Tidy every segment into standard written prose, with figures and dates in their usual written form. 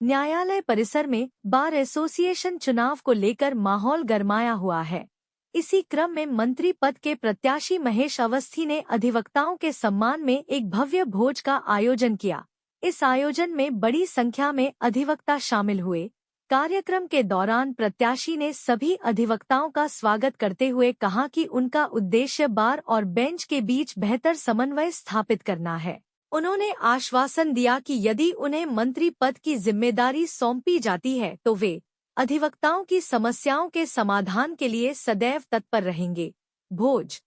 न्यायालय परिसर में बार एसोसिएशन चुनाव को लेकर माहौल गरमाया हुआ है। इसी क्रम में मंत्री पद के प्रत्याशी महेश अवस्थी ने अधिवक्ताओं के सम्मान में एक भव्य भोज का आयोजन किया। इस आयोजन में बड़ी संख्या में अधिवक्ता शामिल हुए। कार्यक्रम के दौरान प्रत्याशी ने सभी अधिवक्ताओं का स्वागत करते हुए कहा कि उनका उद्देश्य बार और बेंच के बीच बेहतर समन्वय स्थापित करना है। उन्होंने आश्वासन दिया कि यदि उन्हें मंत्री पद की जिम्मेदारी सौंपी जाती है तो वे अधिवक्ताओं की समस्याओं के समाधान के लिए सदैव तत्पर रहेंगे। भोज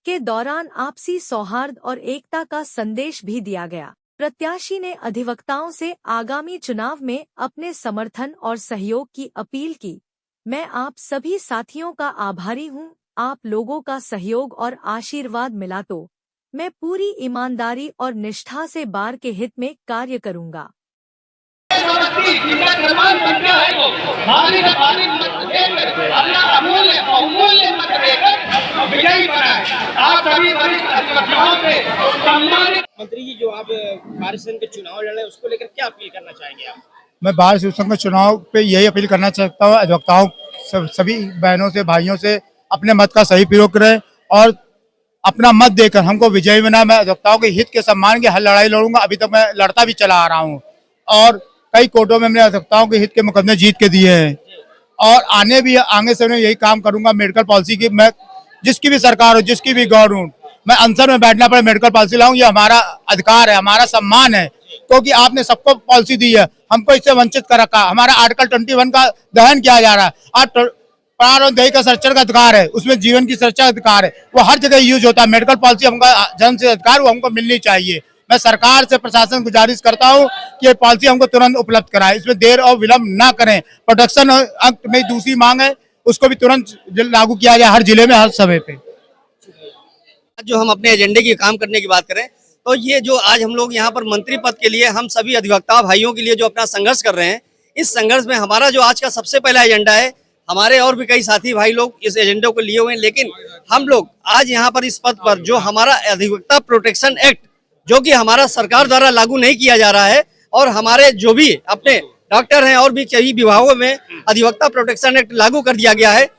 के दौरान आपसी सौहार्द और एकता का संदेश भी दिया गया। प्रत्याशी ने अधिवक्ताओं से आगामी चुनाव में अपने समर्थन और सहयोग की अपील की। मैं आप सभी साथियों का आभारी हूं। आप लोगों का सहयोग और आशीर्वाद मिला तो मैं पूरी ईमानदारी और निष्ठा से बार के हित में कार्य करूंगा। मंत्री जी, जो आप बार संघ के चुनाव लड़ रहे हैं उसको लेकर क्या अपील करना चाहेंगे आप? मैं बार संघ के चुनाव पे यही अपील करना चाहता हूँ, अधिवक्ताओं सभी बहनों से भाइयों से अपने मत का सही प्रयोग करें और अपना मत देकर हमको विजयी बनाए। मैं अधिवक्ताओं के हित के सम्मान की हर लड़ाई लड़ूंगा। अभी तक मैं लड़ता भी चला आ रहा हूँ और कई कोर्टों में मैंने अधिवक्ताओं के हित के मुकदमे जीत के दिए हैं और आगे से मैं यही काम करूंगा। मेडिकल पॉलिसी की मैं जिसकी भी सरकार हो, जिसकी भी गवर्नमेंट, मैं अनशन में बैठना पड़े मेडिकल पॉलिसी लाऊं। ये हमारा अधिकार है, हमारा सम्मान है, क्योंकि आपने सबको पॉलिसी दी है, हमको इससे वंचित कर रखा। हमारा आर्टिकल 21 का दहन किया जा रहा है। आज प्राण और दही का संरक्षण का अधिकार है, उसमें जीवन की सुरक्षा का अधिकार है, वो हर जगह यूज होता है। मेडिकल पॉलिसी हमका जन्म से अधिकार, वो हमको मिलनी चाहिए। मैं सरकार से प्रशासन गुजारिश करता हूँ कि ये पॉलिसी हमको तुरंत उपलब्ध कराए, इसमें देर और विलंब ना करें। प्रोटेक्शन एक्ट में दूसरी मांग है, उसको भी तुरंत लागू किया जाए हर जिले में, हर समय पे। जो हम अपने एजेंडे की काम करने की बात करें तो ये जो आज हम लोग यहाँ पर मंत्री पद के लिए हम सभी अधिवक्ता भाइयों के लिए जो अपना संघर्ष कर रहे हैं, इस संघर्ष में हमारा जो आज का सबसे पहला एजेंडा है, हमारे और भी कई साथी भाई लोग इस एजेंडे को लिए हुए हैं, लेकिन हम लोग आज यहाँ पर इस पद पर जो हमारा अधिवक्ता प्रोटेक्शन एक्ट जो कि हमारा सरकार द्वारा लागू नहीं किया जा रहा है और हमारे जो भी अपने डॉक्टर हैं और भी कई विभागों में अधिवक्ता प्रोटेक्शन एक्ट लागू कर दिया गया है,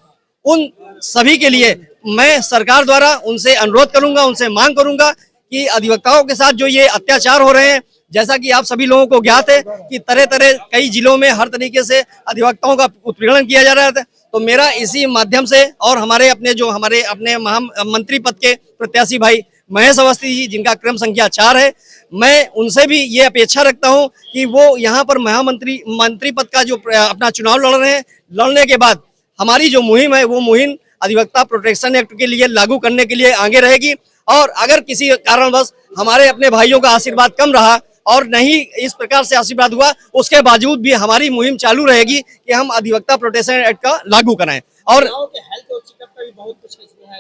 उन सभी के लिए मैं सरकार द्वारा उनसे अनुरोध करूंगा, उनसे मांग करूंगा कि अधिवक्ताओं के साथ जो ये अत्याचार हो रहे हैं, जैसा कि आप सभी लोगों को ज्ञात है कि तरह तरह कई जिलों में हर तरीके से अधिवक्ताओं का उत्पीड़न किया जा रहा था। तो मेरा इसी माध्यम से और हमारे अपने मंत्री पद के प्रत्याशी भाई महेश अवस्थी जी, जिनका क्रम संख्या 4 है, मैं उनसे भी ये अपेक्षा रखता हूं कि वो यहाँ पर मंत्री पद का जो अपना चुनाव लड़ रहे हैं, लड़ने के बाद हमारी जो मुहिम है वो मुहिम अधिवक्ता प्रोटेक्शन एक्ट के लिए लागू करने के लिए आगे रहेगी। और अगर किसी कारणवश हमारे अपने भाइयों का आशीर्वाद कम रहा और नहीं इस प्रकार से आशीर्वाद हुआ, उसके बावजूद भी हमारी मुहिम चालू रहेगी कि हम अधिवक्ता प्रोटेक्शन एक्ट का लागू कराएं। और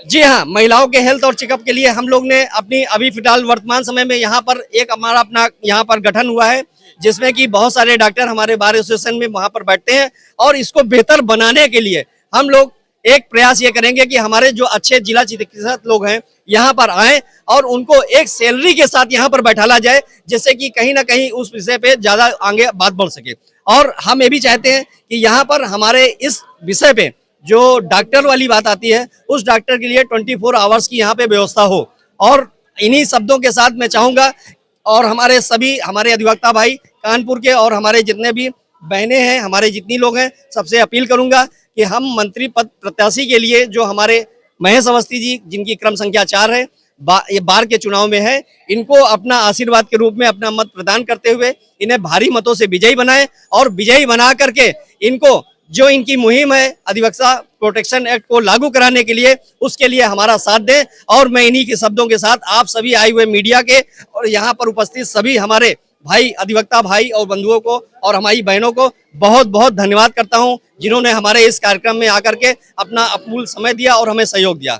जी हाँ, महिलाओं के हेल्थ और चेकअप के लिए हम लोग ने अपनी अभी फिलहाल वर्तमान समय में यहाँ पर एक हमारा अपना यहाँ पर गठन हुआ है, जिसमें कि बहुत सारे डॉक्टर हमारे बार एसोसिएशन में वहाँ पर बैठते हैं और इसको बेहतर बनाने के लिए हम लोग एक प्रयास ये करेंगे कि हमारे जो अच्छे जिला चिकित्सक लोग हैं यहाँ पर आए और उनको एक सैलरी के साथ यहाँ पर बैठाला जाए, जिससे कि कहीं ना कहीं उस विषय पे ज्यादा आगे बात बढ़ सके। और हम ये भी चाहते हैं कि यहाँ पर हमारे इस विषय पे जो डॉक्टर वाली बात आती है, उस डॉक्टर के लिए 24 आवर्स की यहाँ पे व्यवस्था हो। और इन्हीं शब्दों के साथ मैं चाहूंगा और हमारे अधिवक्ता भाई कानपुर के और हमारे जितने भी बहनें हैं, हमारे जितनी लोग हैं, सबसे अपील करूंगा कि हम मंत्री पद प्रत्याशी के लिए जो हमारे महेश अवस्थी जी, जिनकी क्रम संख्या 4 है, ये बार के चुनाव में है, इनको अपना आशीर्वाद के रूप में अपना मत प्रदान करते हुए इन्हें भारी मतों से विजयी बनाएं और विजयी बना करके इनको जो इनकी मुहिम है अधिवक्ता प्रोटेक्शन एक्ट को लागू कराने के लिए, उसके लिए हमारा साथ दें। और मैं इन्हीं के शब्दों के साथ आप सभी आए हुए मीडिया के और यहाँ पर उपस्थित सभी हमारे भाई अधिवक्ता भाई और बंधुओं को और हमारी बहनों को बहुत बहुत धन्यवाद करता हूं, जिन्होंने हमारे इस कार्यक्रम में आकर के अपना अमूल्य समय दिया और हमें सहयोग दिया।